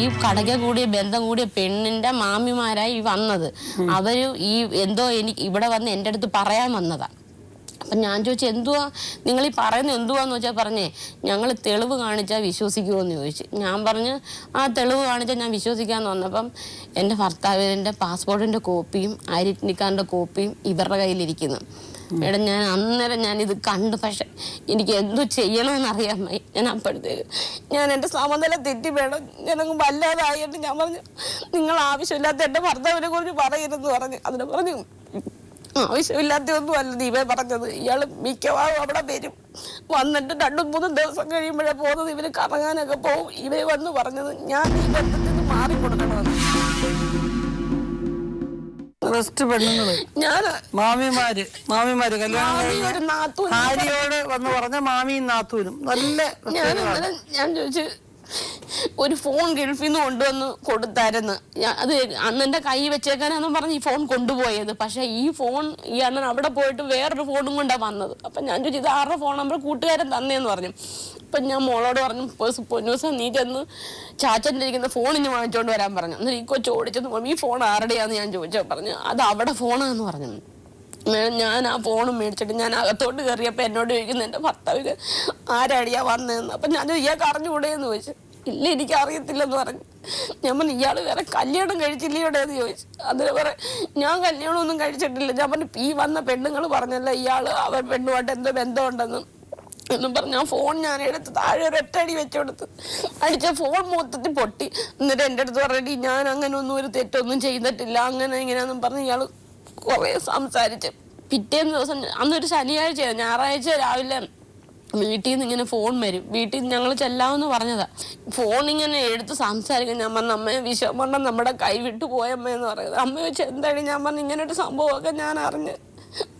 ഈ കടയ്ക്ക് കൂടിയ ബന്ധം കൂടിയ പെണ്ണിന്റെ മാമിമാരായി വന്നത്. അവര് ഈ എന്തോ എനിക്ക് ഇവിടെ വന്ന് എൻ്റെ അടുത്ത് പറയാൻ വന്നതാണ്. അപ്പം ഞാൻ ചോദിച്ചു, എന്തുവാ നിങ്ങൾ ഈ പറയുന്നത് എന്തുവാന്ന് വെച്ചാൽ പറഞ്ഞേ, ഞങ്ങൾ തെളിവ് കാണിച്ചാൽ വിശ്വസിക്കുമോ എന്ന് ചോദിച്ചു. ഞാൻ പറഞ്ഞു ആ തെളിവ് കാണിച്ചാൽ ഞാൻ വിശ്വസിക്കാമെന്ന് വന്നപ്പം എൻ്റെ ഭർത്താവിൻ്റെ പാസ്പോർട്ടിൻ്റെ കോപ്പിയും ഐഡൻറ്റി കാർഡിൻ്റെ കോപ്പിയും ഇവരുടെ കയ്യിലിരിക്കുന്നു. മേഡം ഞാൻ അന്നേരം ഞാനിത് കണ്ടു. പക്ഷെ എനിക്ക് എന്തു ചെയ്യണമെന്നറിയാൻ വയ്യ. ഞാൻ അപ്പോഴത്തേക്ക് ഞാൻ എൻ്റെ സമനില തെറ്റി മേഡം, ഞാനങ്ങ് വല്ലാതായിട്ട് ഞാൻ പറഞ്ഞു നിങ്ങൾ ആവശ്യമില്ലാത്ത എൻ്റെ ഭർത്താവിനെ കുറിച്ച് പറയരുതെന്ന് പറഞ്ഞു. അതിനെ പറഞ്ഞു ആവശ്യമില്ലാത്തൊന്നും അല്ല ദീപേ പറഞ്ഞത്. ഇയാൾ മിക്കവാറും അവിടെ വരും, വന്നിട്ട് 2-3 ദിവസം കഴിയുമ്പോഴേ പോകുന്നത്. ഇവര് കറങ്ങാനൊക്കെ പോകും. ഇവര് വന്ന് പറഞ്ഞത് ഞാൻ ഈ ബന്ധത്തിൽ നിന്ന് മാറിക്കൊടുക്കണമെന്ന്. ഞാൻ മാമിമാര് കല്യാണം ഭാര്യയോട് വന്ന് പറഞ്ഞ മാമിയും നാത്തൂരും നല്ല. ഞാൻ ചോദിച്ചു, ഒരു ഫോൺ ഗൾഫിൽ നിന്ന് കൊണ്ടുവന്ന് കൊടുത്തായിരുന്നു. അത് അന്നെൻ്റെ കൈ വെച്ചേക്കാനാന്ന് പറഞ്ഞ് ഈ ഫോൺ കൊണ്ടുപോയത്. പക്ഷെ ഈ ഫോൺ ഈ അണ്ണൻ അവിടെ പോയിട്ട് വേറൊരു ഫോണും കൊണ്ടാണ് വന്നത്. അപ്പം ഞാൻ ചോദിച്ചു, ഇത് ആരുടെ ഫോൺ നമ്പർ കൂട്ടുകാരൻ തന്നേന്ന് പറഞ്ഞു. അപ്പം ഞാൻ മോളോട് പറഞ്ഞു, പൊന്നൂസം നീ ചെന്ന് ചാച്ചൻ്റെ ഇരിക്കുന്ന ഫോണിന് വാങ്ങിച്ചുകൊണ്ട് വരാൻ പറഞ്ഞു. എന്നിട്ട് ഈ കൊച്ചു ഓടിച്ചെന്ന് ഈ ഫോൺ ആരുടെയാന്ന് ഞാൻ ചോദിച്ചാൽ പറഞ്ഞു അത് അവിടെ ഫോണാന്ന് പറഞ്ഞു. ഞാൻ ആ ഫോണും മേടിച്ചിട്ട് ഞാൻ അകത്തോട്ട് കയറിയപ്പോൾ എന്നോട് ചോദിക്കുന്നു എൻ്റെ ഭർത്താവിന് ആരാടിയാ വന്നതെന്ന്. അപ്പം ഞാൻ ഇയാൾക്ക് അറിഞ്ഞുകൂടെയെന്ന് ചോദിച്ചു. ഇല്ല എനിക്ക് അറിയത്തില്ലെന്ന് പറഞ്ഞു. ഞാൻ പറഞ്ഞു ഇയാൾ വേറെ കല്യാണം കഴിച്ചില്ലയോടെയെന്ന് ചോദിച്ചു. അതിന് പറയാം ഞാൻ കല്യാണമൊന്നും കഴിച്ചിട്ടില്ല. ഞാൻ പറഞ്ഞു ഈ വന്ന പെണ്ണുങ്ങൾ പറഞ്ഞല്ല ഇയാൾ അവർ പെണ്ണുമായിട്ട് എന്തോ ബന്ധമുണ്ടെന്നും എന്നും പറഞ്ഞു. ആ ഫോൺ ഞാൻ എടുത്ത് താഴെ ഒരൊറ്റടി വെച്ചുകൊടുത്ത് അടിച്ച ഫോൺ മൊത്തത്തിൽ പൊട്ടി. എന്നിട്ട് എൻ്റെ അടുത്ത് പറഞ്ഞിട്ട് ഞാൻ അങ്ങനെ ഒന്നും ഒരു തെറ്റൊന്നും ചെയ്തിട്ടില്ല അങ്ങനെ ഇങ്ങനെയാണെന്നും പറഞ്ഞ് ഇയാൾ കുറേ സംസാരിച്ച്. പിറ്റേന്ന് ദിവസം അന്നൊരു ശനിയാഴ്ചയാണ്, ഞായറാഴ്ച രാവിലെ വീട്ടിൽ നിന്ന് ഇങ്ങനെ ഫോൺ വരും. വീട്ടിൽ നിന്ന് ഞങ്ങൾ ചെല്ലാമെന്ന് പറഞ്ഞതാ. ഫോൺ ഇങ്ങനെ എടുത്ത് സംസാരിക്കും. ഞാൻ പറഞ്ഞു അമ്മയെ വിഷമം നമ്മുടെ കൈ വിട്ടു പോയമ്മയെന്ന് പറയുന്നത്. അമ്മ വെച്ച് എന്താണ്? ഞാൻ പറഞ്ഞു ഇങ്ങനെ ഒരു സംഭവമൊക്കെ ഞാൻ അറിഞ്ഞ്.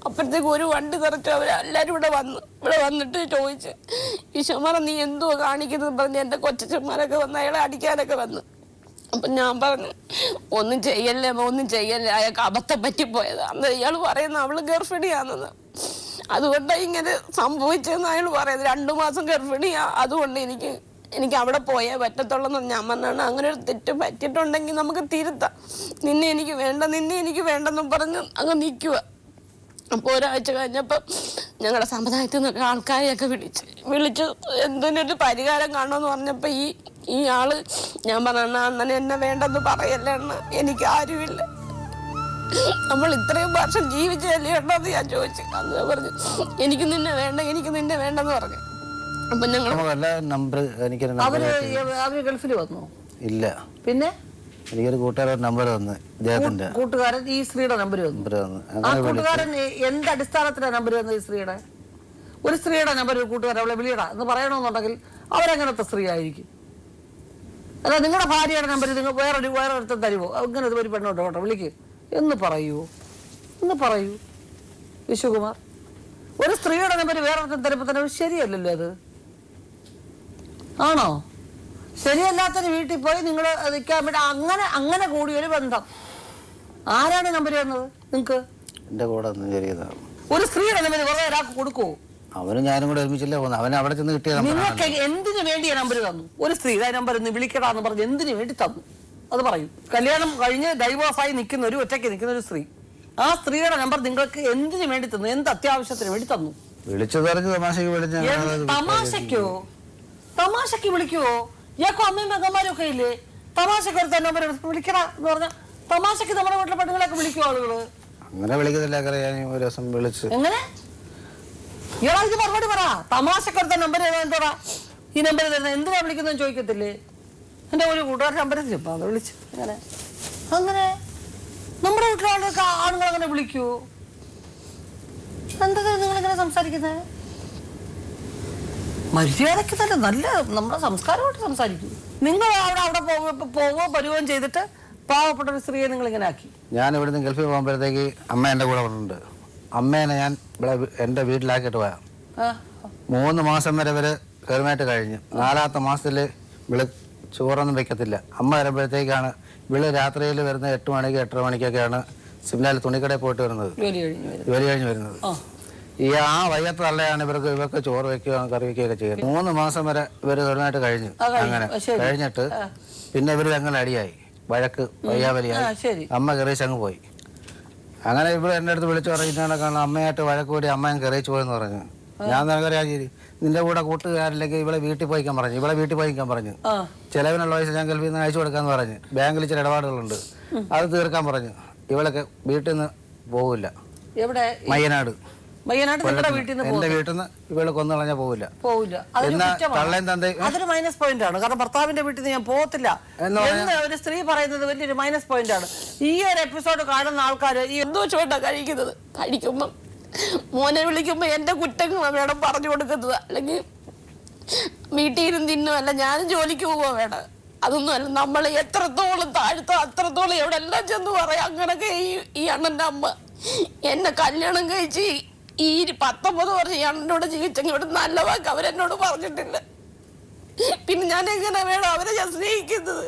അപ്പോഴത്തേക്ക് ഒരു വണ്ടി നിറച്ചു അവരെല്ലാവരും ഇവിടെ വന്നിട്ട് ചോദിച്ച് വിഷമറ നീ എന്തുവാ കാണിക്കുന്നത് പറഞ്ഞ് എൻ്റെ കൊച്ചന്മാരൊക്കെ വന്ന് അയാളെ അടിക്കാനൊക്കെ വന്ന്. അപ്പം ഞാൻ പറഞ്ഞു ഒന്നും ചെയ്യല്ലേ അയാൾക്ക് അബദ്ധം പറ്റിപ്പോയത്. അന്ന് ഇയാൾ പറയുന്നത് അവള് ഗർഭിണിയാണെന്ന്. അതുകൊണ്ടാണ് ഇങ്ങനെ സംഭവിച്ചതെന്ന് അയാൾ പറയുന്നത്. 2 മാസം ഗർഭിണിയാ, അതുകൊണ്ട് എനിക്ക് അവിടെ പോയേ പറ്റത്തുള്ളൂ. ഞാൻ പറഞ്ഞാണ് അങ്ങനെ ഒരു തെറ്റ് പറ്റിയിട്ടുണ്ടെങ്കിൽ നമുക്ക് തിരുത്താം, നിന്നെ എനിക്ക് വേണ്ടെന്നും പറഞ്ഞ് അങ്ങ് നിൽക്കുക. അപ്പോൾ ഒരാഴ്ച കഴിഞ്ഞപ്പോൾ ഞങ്ങളുടെ സമുദായത്തിൽ നിന്നൊക്കെ ആൾക്കാരെയൊക്കെ വിളിച്ച് എന്തിനൊരു പരിഹാരം കാണുമെന്ന് പറഞ്ഞപ്പോൾ ഈ ആള് ഞാൻ പറഞ്ഞ അണ്ണനെ എന്നെ വേണ്ടെന്ന് പറയല്ലേ അണ്ണ, എനിക്ക് ആരുമില്ല, നമ്മൾ ഇത്രയും വർഷം ജീവിച്ചല്ലേ ഉണ്ടെന്ന് ഞാൻ ചോദിച്ചു. അന്ന് പറഞ്ഞു എനിക്ക് നിന്നെ വേണ്ടെന്ന് പറഞ്ഞു. അപ്പൊ ഞങ്ങൾ അവര് ഗൾഫിൽ വന്നു ഇല്ല. പിന്നെ എനിക്കൊരു കൂട്ടുകാരൻ നമ്പർ തന്നു. ഇദ്ദേഹത്തിന്റെ കൂട്ടുകാരൻ ഈ സ്ത്രീയുടെ നമ്പർ തന്നു. ആ കൂട്ടുകാരൻ എന്ത് അടിസ്ഥാനത്തിലാണ് നമ്പർ തന്നത്? ഈ സ്ത്രീയുടെ ഒരു സ്ത്രീയുടെ നമ്പർ ഒരു കൂട്ടുകാരൻ അവളെ വിളിയടാ എന്ന് പറയണമെന്നുണ്ടെങ്കിൽ അവരെങ്ങനത്തെ സ്ത്രീ ആയിരിക്കും? അല്ല നിങ്ങളുടെ ഭാര്യയുടെ നമ്പർ നിങ്ങൾ വേറൊരുത്തം തരുമോ? അങ്ങനെ ഒരു പെണ്ണോട്ടോ കേട്ടോ വിളിക്ക് എന്ന് പറയൂ വിശ്വകുമാർ. ഒരു സ്ത്രീയുടെ നമ്പർ വേറൊരുത്തം തരുമ്പോൾ തന്നെ ശരിയല്ലല്ലോ അത്. ആണോ? ശരിയല്ലാത്തൊരു വീട്ടിൽ പോയി നിങ്ങൾ നിൽക്കാൻ വേണ്ടി അങ്ങനെ കൂടിയൊരു ബന്ധം. ആരാണ് നമ്പർ തന്നത് നിങ്ങൾക്ക്? എന്റെ കൂടെ ഒരു സ്ത്രീയുടെ നമ്പർ വെറുതെ ഒരാൾക്ക് കൊടുക്കുവോ? അവനും ഞാനും കൂടെ ഒരുമിച്ചില്ല പോകുന്നത്. അവൻ അവിടെ ചെന്ന് കിട്ടിയ നിങ്ങൾക്ക് എന്തിനു വേണ്ടിയ നമ്പർ തന്നു? ഒരു സ്ത്രീയുടെ നമ്പർ ഒന്ന് വിളിക്കടാന്ന് പറഞ്ഞ് എന്തിനു വേണ്ടി തന്നു അത് പറയൂ. കല്യാണം കഴിഞ്ഞ് ഡൈവോഴ്സായി ഒറ്റയ്ക്ക് നിൽക്കുന്ന ഒരു സ്ത്രീ, ആ സ്ത്രീയുടെ നമ്പർ നിങ്ങൾക്ക് എന്തിനു വേണ്ടി തന്നു? എന്ത് അത്യാവശ്യത്തിന് വേണ്ടി തന്നു? വിളിച്ചു പറഞ്ഞ് തമാശക്ക് വിളിക്കുവോ? ഇയാൾക്കും അമ്മയും പെങ്ങന്മാരും ഒക്കെ ഇല്ലേ? തമാശക്ക് ഒരു നമ്പർ വിളിക്കടാ എന്ന് പറഞ്ഞാൽ തമാശക്ക് നമ്മുടെ വീട്ടിലെ പെണ്ണുങ്ങളൊക്കെ വിളിക്കുവോ ആളുകള്? അങ്ങനെ വിളിക്കുന്നില്ല. ഒരു ദിവസം വിളിച്ചു. എങ്ങനെ ഇയാളാ ഇത് മറുപടി പറ. തമാശക്കടുത്ത നമ്പർ എന്തോടാ ഈ നമ്പർ തരുന്നത്? എന്തിനാ വിളിക്കുന്നതെന്ന് ചോദിക്കത്തില്ലേ? എൻ്റെ ഒരു കൂട്ടുകാരുടെ നമ്പർ അത് വിളിച്ചു. അങ്ങനെ നമ്മുടെ വീട്ടിലെ ആണുങ്ങൾ അങ്ങനെ വിളിക്കുവോ? എന്താ നിങ്ങളിങ്ങനെ സംസാരിക്കുന്നത്? മര്യാദയ്ക്ക് തന്നെ നല്ല നമ്മുടെ സംസ്കാരമായിട്ട് സംസാരിക്കൂ. നിങ്ങൾ അവിടെ പോവുകയും ചെയ്തിട്ട് പാവപ്പെട്ട ഒരു സ്ത്രീയെ നിങ്ങൾ ഇങ്ങനെ ആക്കി. ഞാൻ ഇവിടുന്ന് ഗൾഫിൽ പോകുമ്പോഴത്തേക്ക് അമ്മ എൻ്റെ കൂടെ വന്നിട്ടുണ്ട്. അമ്മേനെ ഞാൻ ഇവിടെ എൻ്റെ വീട്ടിലാക്കിയിട്ട് പോയാ 3 മാസം വരെ ഇവര് കയറുമായിട്ട് കഴിഞ്ഞു. 4ാമത്തെ മാസത്തിൽ വിളി ചോറൊന്നും വെക്കത്തില്ല. അമ്മ വരുമ്പോഴത്തേക്കാണ് വിളി രാത്രിയിൽ വരുന്നത്. 8 മണിക്ക് 8:30 മണിക്കൊക്കെയാണ് സിംലാൽ തുണിക്കടയിൽ പോയിട്ട് വരുന്നത്, ജോലി കഴിഞ്ഞ് വരുന്നത്. ആ വയ്യാത്ത തള്ളയാണ് ഇവർക്ക് ചോറ് വെക്കുകയോ കറി വെക്കുകയൊക്കെ ചെയ്യുന്നത്. 3 മാസം വരെ ഇവർ തൊഴിലായിട്ട് കഴിഞ്ഞു. അങ്ങനെ കഴിഞ്ഞിട്ട് പിന്നെ ഇവർ അങ്ങനെ അടിയായി, വഴക്ക് വയ്യാവലിയായി. അമ്മ കെറിയിച്ച് അങ്ങ് പോയി. അങ്ങനെ ഇവിടെ എൻ്റെ അടുത്ത് വിളിച്ചു പറയുന്നതാണ്, കാരണം അമ്മയായിട്ട് വഴക്ക് കൂടി അമ്മയും കെറിയിച്ച് പോയെന്ന് പറഞ്ഞു. ഞാൻ നിനക്കറിയാം, നിന്റെ കൂടെ കൂട്ടുകാരിലേക്ക് ഇവളെ വീട്ടിൽ പോയിക്കാൻ പറഞ്ഞു. ചെലവിനുള്ള പൈസ ഞാൻ ഗൾഫിൽ നിന്ന് അയച്ചു കൊടുക്കാന്ന് പറഞ്ഞു. ബാങ്കിൽ ചില ഇടപാടുകളുണ്ട്, അത് തീർക്കാൻ പറഞ്ഞു. ഇവളൊക്കെ വീട്ടിൽ നിന്ന് പോവില്ല. എവിടെ? മയ്യനാട്. എന്റെ വീട്ടിൽ നിന്ന് ഇവള് കൊന്നു കളഞ്ഞാൽ പോവില്ല. അതൊരു മൈനസ് പോയിന്റ് ആണ്. കാരണം ഭർത്താവിന്റെ വീട്ടിൽ നിന്ന് ഞാൻ പോകത്തില്ല എന്ന് ഒരു സ്ത്രീ പറയുന്നത് വലിയൊരു മൈനസ് പോയിന്റ് ആണ്. ഈ ഒരു എപ്പിസോഡ് കാണുന്ന ആൾക്കാർ ഈ എന്തോ ചോട്ടാ കഴിക്കുന്നത്. കഴിക്കുമ്പം മോനെ വിളിക്കുമ്പോ എന്റെ കുറ്റങ്ങൾ വേണം പറഞ്ഞു കൊടുക്കുന്നത്. അല്ലെങ്കിൽ വീട്ടിൽ ഇരുന്ന് തിന്നുമല്ല, ഞാനും ജോലിക്ക് പോവാ വേണം. അതൊന്നും അല്ല, നമ്മൾ എത്രത്തോളം താഴ്ത്തോ അത്രത്തോളം എവിടെ എല്ലാം ചെന്ന് പറയാം. അങ്ങനൊക്കെ ഈ അണ്ണന്റെ അമ്മ എന്നെ കല്യാണം കഴിച്ച് ഈ 19 വർഷം ഈ അണ്ണനോട് ജീവിച്ചെങ്കിൽ ഇവിടെ നല്ല വാക്ക് അവരെന്നോട് പറഞ്ഞിട്ടില്ല. പിന്നെ ഞാൻ എങ്ങനെ വേണം അവരെ ഞാൻ സ്നേഹിക്കുന്നത്?